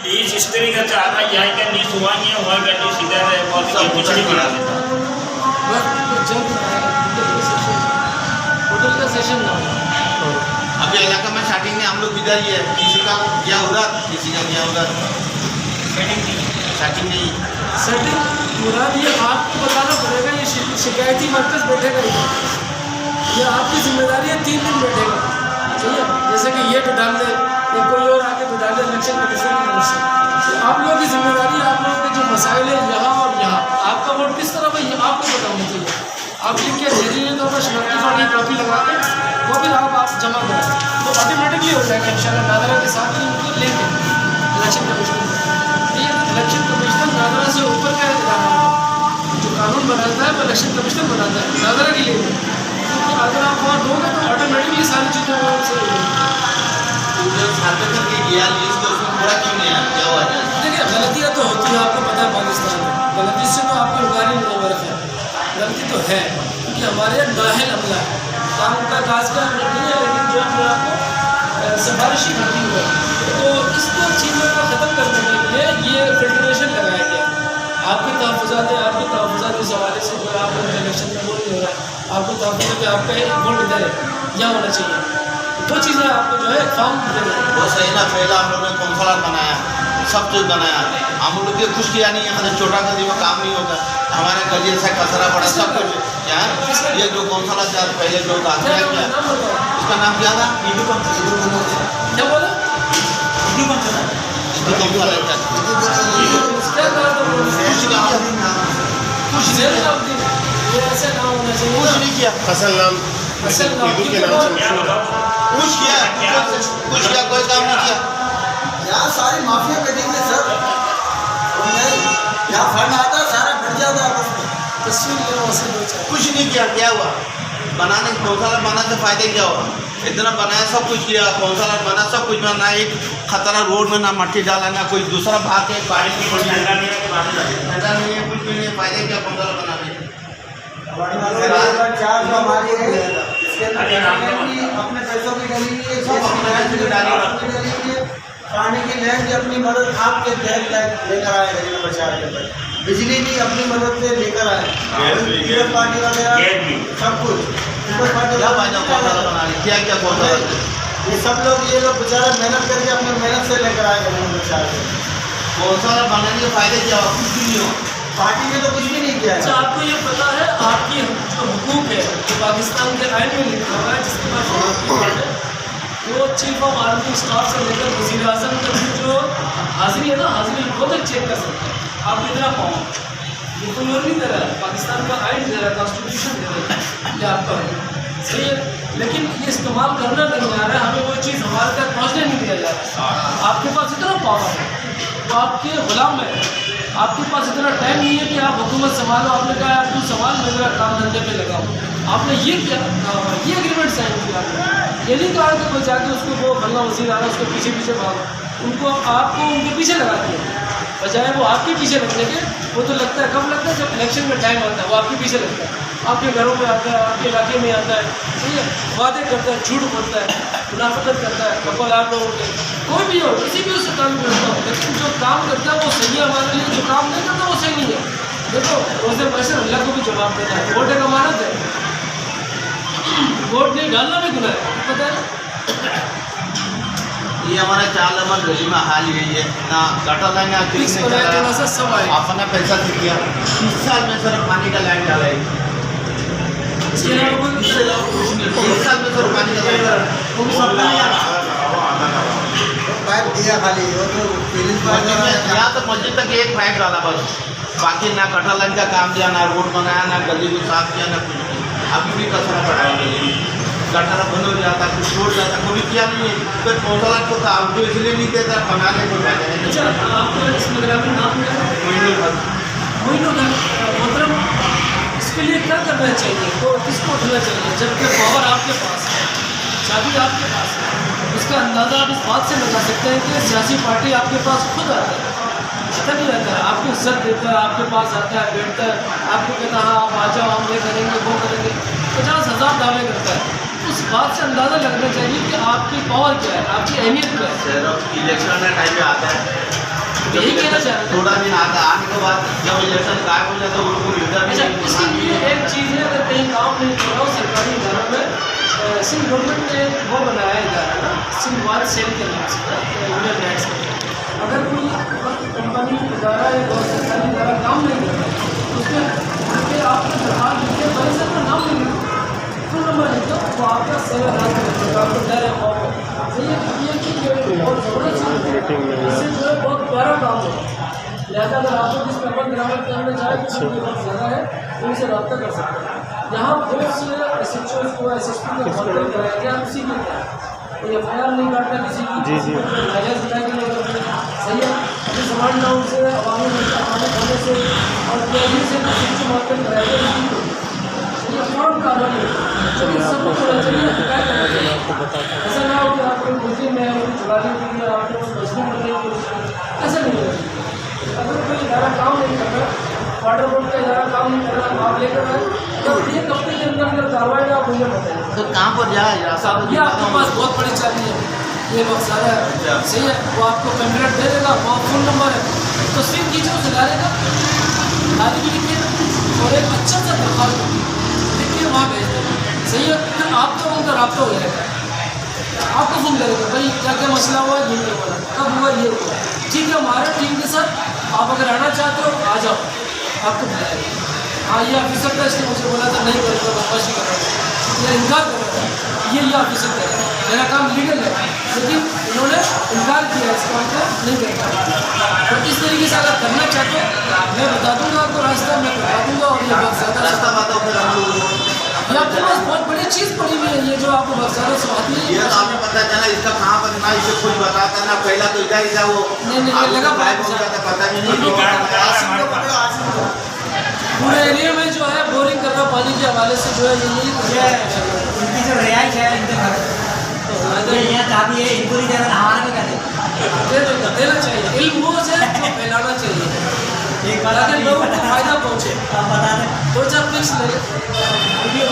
इस हिस्ट्री का चाहना यह है कि नहीं हुआ नहीं सीधा बहुत पिछड़ी बना देता होटल का सेशन ना अभी इलाका में स्टार्टिंग में हम लोग इधर ही है, किसी का गया उधर किसी का गया उधर, स्टार्टिंग नहीं सेटिंग मुराद ये आपको बताना पड़ेगा। ये शिकायती मरकज़ बैठेगा ये आपकी जिम्मेदारी है, 3 दिन बैठेगा, ठीक है। जैसे कि ये तो डाल दे या कोई और आके तो डाल दे इलेक्शन कमीशन की तरफ से। आप लोगों की जिम्मेदारी है, आप लोगों के जो मसाइल है यहाँ और यहाँ, आपका वोट किस तरफ है ये आपको पता होना चाहिए। आप लिख के दे दीजिए तो अपना शनाख्ती कार्ड की कॉपी लगा के वो भी आप जमा करें तो ऑटोमेटिकली हो जाएगा इंशाल्लाह। नादरा के साथ ही उनको लेंगे इलेक्शन कमीशन, ठीक है। इलेक्शन कमीशन नादरा से ऊपर का इदारा है, जो कानून बनाता है वो इलेक्शन कमीशन बनाता है नादरा के लिए। तो अगर आप वहाँ दोगे तो ऑटोमेटिकली सारी चीज़ें वहाँ से देखिए गलतियाँ तो होती है, आपको पता है पाकिस्तान में गलती से तो आपको इनकारी नहीं है, गलती तो है क्योंकि हमारे यहाँ नाहल अमला है, काम का काज का नहीं है, लेकिन जो अपने आपको सिफारिशी करती हुई है तो इसको चीज़ों को ख़त्म करने के लिए ये फिल्ट्रेशन लगाया गया। आपके तहफ़्फ़ुज़ात है, आपके तहफ़्फ़ुज़ात इस हवाले से जो आप इलेक्शन में वोट नहीं हो रहा है, आपको तहफ़्फ़ुज़ है कि आपका वोट इधर है यहाँ होना चाहिए, वो चीज़ें आपको जो है फॉर्म वो सही ना। पहला हम लोग ने कौंसलर बनाया, सब चीज़ बनाया, हम लोग ये कुछ किया नहीं है, छोटा गली में काम नहीं होता, हमारे गली से कचरा पड़ा सब कुछ क्या। ये जो कौंसलर था पहले जो आदमी किया उसका नाम क्या था, क्या बोला कुछ नहीं किया, असल नाम ईदू के नाम से मशहूर है। कुछ किया कोई काम नहीं किया। यहाँ सारी माफिया कटिंग है सर, यहाँ फंड आता सारा घट जाता है आपस में। कुछ नहीं किया, क्या हुआ बनाने कौंसलर बना से फायदे क्या हुआ। इतना बनाया, सब कुछ किया, कौंसलर बना, सब कुछ बना, एक खतरा रोड में ना मट्टी डाला ना कोई दूसरा बात है, बारिश की कोई नहीं है, कुछ भी नहीं, फायदे क्या कौंसलर बनाने। चार जो हमारी है इसके अपने पैसों की डलेंगे, पानी की लैंड भी अपनी मदद आपके तहत लेकर आए गरीब प्रचार के अंदर, बिजली भी अपनी मदद से लेकर आए, पार्टी वगैरह सब कुछ क्या क्या कौंसलर ये सब लोग बेचारा मेहनत करके अपनी मेहनत से लेकर आए गरीब प्रचार के। कौंसलर बनाने के फायदे क्या हुआ, कुछ भी नहीं हो, पार्टी ने तो कुछ भी नहीं किया है। अच्छा आपको ये पता है आपकी जो हुकूक है जो पाकिस्तान के आइन में लिखा हुआ है, जिसके पास वो चीफ ऑफ आर्मी स्टाफ से लेकर वज़ीर आज़म तक की जो हाजिरी है ना, हाजिरी वो तक चेक कर सकते हैं आप इतना पाओ। ये कोई और नहीं दे रहा है, पाकिस्तान का आइन दे रहा है, कॉन्स्टिट्यूशन दे रहा है, ये आपका है सही है। लेकिन ये इस्तेमाल करना नहीं आ रहा है, हमें वो चीज़ हमारे तक पहुँचने नहीं दिया जा रहा। आपके पास इतना पावर है, वो आपके गुलाम है, आपके पास इतना टाइम नहीं है कि आप हुकूमत संभालो। आपने कहा आप तू संभाल, मैं मेरा काम धंधे पे लगाओ, आपने ये क्या कहा, ये एग्रीमेंट साइन किया। ये नहीं कहा कि कोई जाके उसको वो फल्ला वज़ीर आ रहा है उसके पीछे पीछे भागो, उनको आपको उनके पीछे लगा दिया, बजाय वो आपके पीछे लगने के। वो तो लगता है कब लगता है, जब इलेक्शन में टाइम आता है, वो आपके पीछे लगता है, आपके घरों में आता है, आपके इलाके में आता है, ठीक है, वादे करता है, झूठ बोलता है, मुनाफिकत करता है, कपल आप लोगों के कोई भी हो, किसी भी उससे काम करता हो, लेकिन जो काम करता है वो सही है हमारे लिए, जो काम नहीं करता वो सही नहीं है। देखो रोज़े पैसे अल्लाह को भी जवाब देना है, वोट एक अमानत है, वोट नहीं डालना भी गुनाह है, पता है ना। ये हमारे 4 नंबर गली में हाल यही है ना, गटर लाइन अपना पैसा से किया, 30 साल में सिर्फ पानी का लाइन डाला है, 30 साल में सिर्फ पानी का लाइन पाइप दिया खाली, यहाँ तो मस्जिद तक एक पाइप डाला बस, बाकी ना गटर लाइन का काम किया, ना रोड बनाया, ना गली को साफ किया, ना कुछ। अभी भी कचरा पड़ा है, गटर बंद हो जाता, कुछ छोड़ जाता, कोई किया नहीं है। फिर कौंसलर को काम तो इसलिए नहीं देता, बनाने को अच्छा आपको इसमें ग्रामीण नाम मोहतरम, इसके लिए क्या करना चाहिए, तो किसको उठना चाहिए जबकि पावर आपके पास है, चाबी आपके पास है। उसका अंदाज़ा आप इस बात से लगा सकते हैं कि सियासी पार्टी आपके पास खुद आता है, पता नहीं रहता है, आपको इज्जत देता है, आपके पास आता है, बैठता है, आपको कहता है आप आ जाओ, हम ये करेंगे वो करेंगे, 50,000 दावे करता है। उस बात से अंदाज़ा लगना चाहिए कि आपकी पावर क्या है, आपकी अहमियत क्या है। इलेक्शन का टाइम में आता है, यही कहना चाह रहे थे। थोड़ा दिन आता आने के बाद जब इलेक्शन गायब हो जाता है उनको लीडर अच्छा, इसके लिए एक चीज़ है, अगर कहीं काम नहीं कर रहा हो सरकारी इदारों में, सिंध गवर्नमेंट ने वो बनाया है इदारा ना, सिंध वाद सेल के नाम से ना, ह्यूमन राइट्स का। अगर कोई कंपनी इदारा है और सरकारी इदारा काम नहीं कर रहा है, उसमें आपको दरखास्त लिखे, बड़े सर का नाम नहीं लिखो, फोन नंबर लिखो, वो आपका सेवा नाम करेगा, आपको डर है खौफ है। तो ये बहुत ज़रूरत है, इससे जो है बहुत प्यारा काम होगा। लिहाजा अगर आपको किस पेपर ग्राहक करना चाहे तो बहुत ज़्यादा है, तो उनसे रब्ता कर सकते हैं। यहाँ बहुत से SHO को SSP को कॉन्टेक्ट कराया गया, उसी के कोई FIR नहीं काटना किसी की, नाजायज़ बताया कि नहीं करना सही है। अभी समान डाउन से अवामी होने से और PIB से SHO मार्केट कराया गया, ये फॉर्म कानून है, लेकिन सबको थोड़ा चाहिए शिकायत करना चाहिए। ऐसा ना हो कि आप कोई मुस्लिम में कोई चुराने के लिए आपको मजबूर करने की कोशिश करें, ऐसा नहीं होना चाहिए। अगर कोई इदारा काम नहीं कर रहा, वाटर बोर्ड का इदारा काम नहीं कर रहा, आप लेकर आए तो एक हफ्ते के अंदर अंदर कार्रवाई आप मुझे बताएं। तो कहाँ पर जाए साहब, ये आपके पास बहुत बड़ी चाबी है, ये बहुत सारा है, सही है। वो आपको कंप्लेंट दे देगा, वहाँ फ़ोन नंबर है, तो सिम खींचे उसे डालेगा, डाली भी लिखिए और एक अच्छा सा दरख्वास्त लिखिए वहाँ भेज देगा, सही है। फिर आपका उनका रब्ता हो जाएगा, आपको फ़ोन करेगा भाई क्या क्या मसला हुआ, ये हुआ, कब हुआ, ये हुआ, ठीक है। हमारे टीम के साथ आप अगर आना चाहते हो आ जाओ, आपको बुलाएगा। हाँ, ये ऑफिसर था, इसने मुझे बोला था नहीं करूँगा, बदमाशी कर रहा था या इनकार कर रहा था, ये ऑफिसर कर रहा है, मेरा काम लीगल है, लेकिन इन्होंने इनकार किया इस काम को नहीं करता। तो इस तरीके से अगर करना चाहते हो मैं बता दूँगा आपको रास्ता, मैं बता दूँगा। और ये बहुत ज़्यादा रास्ता बताओ फिर हम लोग ये आपके पास बहुत बड़ी चीज़ पड़ी हुई है, ये जो आपको बहुत ज़्यादा स्वाद है। ये तो हमें पता चला इसका कहाँ पर ना इसे कुछ बताता ना, पहला तो इधर ही था वो नहीं, ये लगा गायब हो गया था, पता भी नहीं। पूरे एरिया में जो है बोरिंग कर रहा पानी के हवाले से जो है यही इनकी जो रिहाइश है इनके घर तो यहाँ चाबी है, इनको नहीं देना, हमारे में क्या देना चाहिए, इल्म वो से जो फैलाना चाहिए ताकि लोगों को फायदा पहुँचे। आप बता दें 2-4 पिक्स ले वीडियो